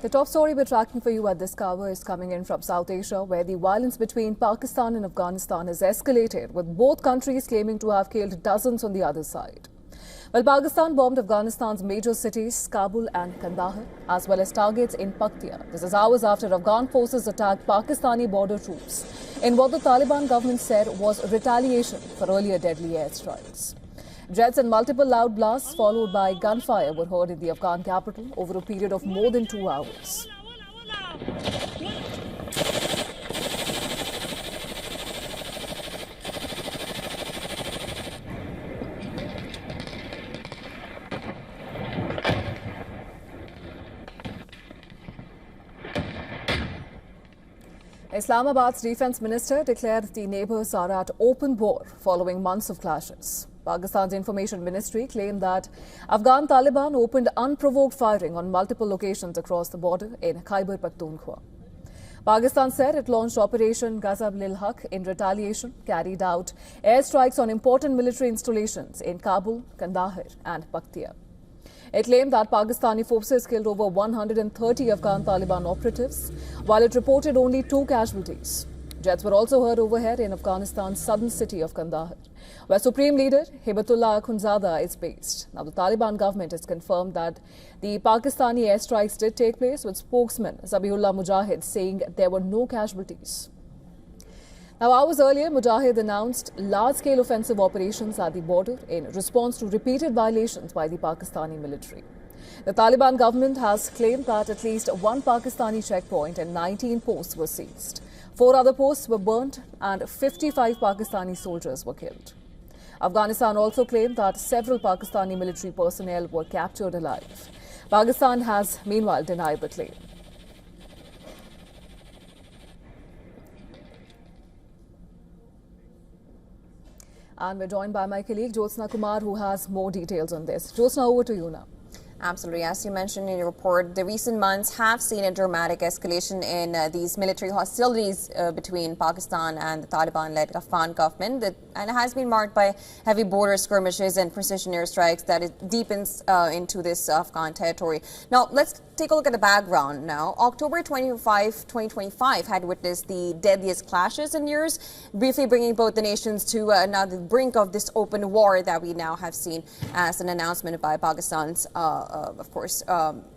The top story we're tracking for you at this hour is coming in from South Asia, where the violence between Pakistan and Afghanistan has escalated, with both countries claiming to have killed dozens on the other side. Well, Pakistan bombed Afghanistan's major cities, Kabul and Kandahar, as well as targets in Paktia. This is hours after Afghan forces attacked Pakistani border troops in what the Taliban government said was retaliation for earlier deadly airstrikes. Jets and multiple loud blasts followed by gunfire were heard in the Afghan capital over a period of more than 2 hours. Islamabad's defense minister declared the neighbors are at open war following months of clashes. Pakistan's information ministry claimed that Afghan Taliban opened unprovoked firing on multiple locations across the border in Khyber Pakhtunkhwa. Pakistan said it launched Operation Ghazab-ul-Haq in retaliation, carried out airstrikes on important military installations in Kabul, Kandahar and Paktia. It claimed that Pakistani forces killed over 130 Afghan Taliban operatives, while it reported only 2 casualties. Jets were also heard overhead in Afghanistan's southern city of Kandahar, where Supreme Leader Hibatullah Akhundzada is based. Now, the Taliban government has confirmed that the Pakistani airstrikes did take place, with spokesman Zabihullah Mujahid saying there were no casualties. Now, hours earlier, Mujahid announced large-scale offensive operations at the border in response to repeated violations by the Pakistani military. The Taliban government has claimed that at least 1 Pakistani checkpoint and 19 posts were seized. 4 other posts were burnt and 55 Pakistani soldiers were killed. Afghanistan also claimed that several Pakistani military personnel were captured alive. Pakistan has meanwhile denied the claim. And we're joined by my colleague Jyotsna Kumar, who has more details on this. Jyotsna, over to you now. Absolutely. As you mentioned in your report, the recent months have seen a dramatic escalation in these military hostilities between Pakistan and the Taliban-led Afghan government, and it has been marked by heavy border skirmishes and precision airstrikes that it deepens into this Afghan territory. Now, let's take a look at the background now. October 2025 had witnessed the deadliest clashes in years, briefly bringing both the nations to now the brink of this open war that we now have seen as an announcement by Pakistan's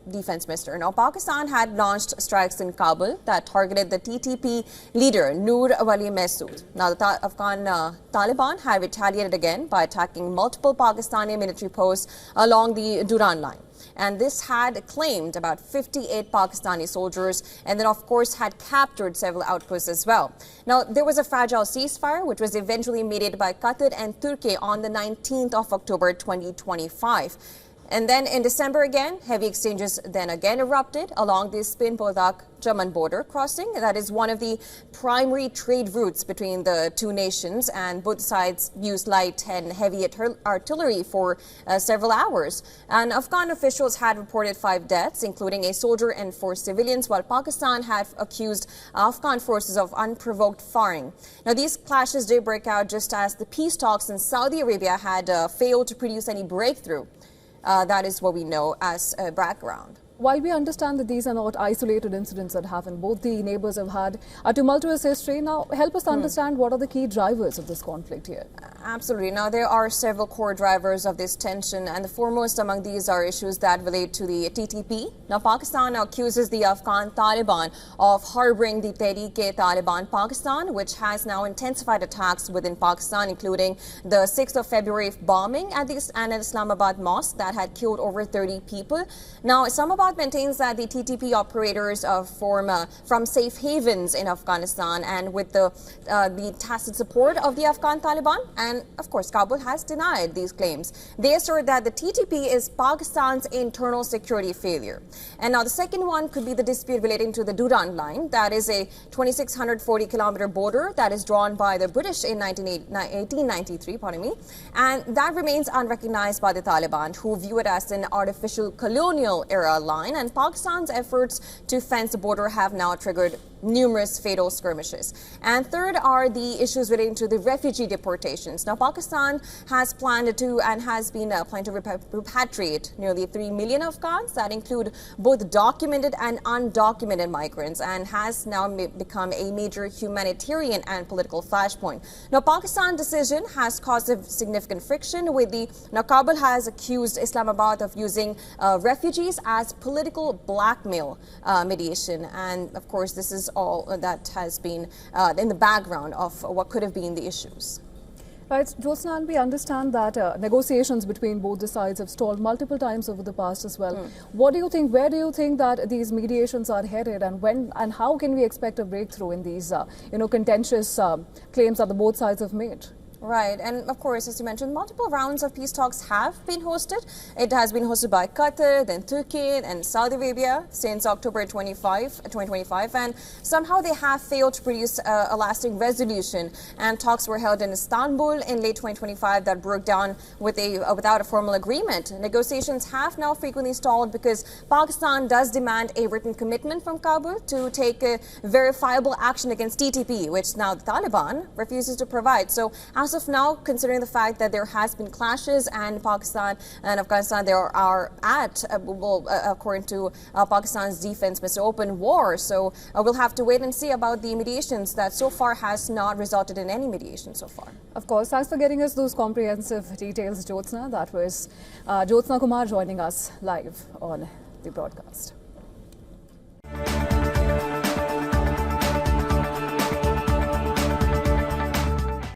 defense minister. Now, Pakistan had launched strikes in Kabul that targeted the TTP leader, Noor Wali Masood. Now, the Afghan Taliban had retaliated again by attacking multiple Pakistani military posts along the Durand line. And this had claimed about 58 Pakistani soldiers and then, of course, had captured several outposts as well. Now, there was a fragile ceasefire, which was eventually mediated by Qatar and Turkey on the 19th of October 2025. And then in December again, heavy exchanges then again erupted along the Spin-Boldak-Jaman border crossing. That is one of the primary trade routes between the two nations, and both sides used light and heavy artillery for several hours. And Afghan officials had reported 5 deaths, including a soldier and 4 civilians, while Pakistan had accused Afghan forces of unprovoked firing. Now, these clashes did break out just as the peace talks in Saudi Arabia had failed to produce any breakthrough. That is what we know as background. While we understand that these are not isolated incidents that happen, both the neighbors have had a tumultuous history. Now, help us understand what are the key drivers of this conflict here. Absolutely. Now, there are several core drivers of this tension, and the foremost among these are issues that relate to the TTP. Now, Pakistan accuses the Afghan Taliban of harboring the Tehreek-e-Taliban Pakistan, which has now intensified attacks within Pakistan, including the 6th of February bombing at the Islamabad mosque that had killed over 30 people. Now, Islamabad maintains that the TTP operators form from safe havens in Afghanistan and with the tacit support of the Afghan Taliban. And of course, Kabul has denied these claims. They assert that the TTP is Pakistan's internal security failure. And now the second one could be the dispute relating to the Durand line. That is a 2,640-kilometer border that is drawn by the British in 1893, and that remains unrecognized by the Taliban, who view it as an artificial colonial era line. And Pakistan's efforts to fence the border have now triggered numerous fatal skirmishes. And third are the issues relating to the refugee deportations. Now, Pakistan has planned to and has been planning to repatriate nearly 3 million Afghans that include both documented and undocumented migrants, and has now become a major humanitarian and political flashpoint. Now, Pakistan's decision has caused a significant friction with the Kabul has accused Islamabad of using refugees as political blackmail mediation, and of course this is all that has been in the background of what could have been the issues. Right, Jyotsna, and we understand that negotiations between both the sides have stalled multiple times over the past as well. What do you think? Where do you think that these mediations are headed, and when and how can we expect a breakthrough in these, contentious claims that the both sides have made? Right, and of course, as you mentioned, multiple rounds of peace talks have been hosted. It has been hosted by Qatar, then Turkey and Saudi Arabia since October 2025, and somehow they have failed to produce a lasting resolution. And talks were held in Istanbul in late 2025 that broke down without a formal agreement. Negotiations have now frequently stalled because Pakistan does demand a written commitment from Kabul to take a verifiable action against TTP, which now the Taliban refuses to provide. So, as of now, considering the fact that there has been clashes and Pakistan and Afghanistan, there are according to Pakistan's defense, Mr. Open war. So we'll have to wait and see about the mediations that so far has not resulted in any mediation so far. Of course, thanks for getting us those comprehensive details, Jyotsna. That was Jyotsna Kumar joining us live on the broadcast.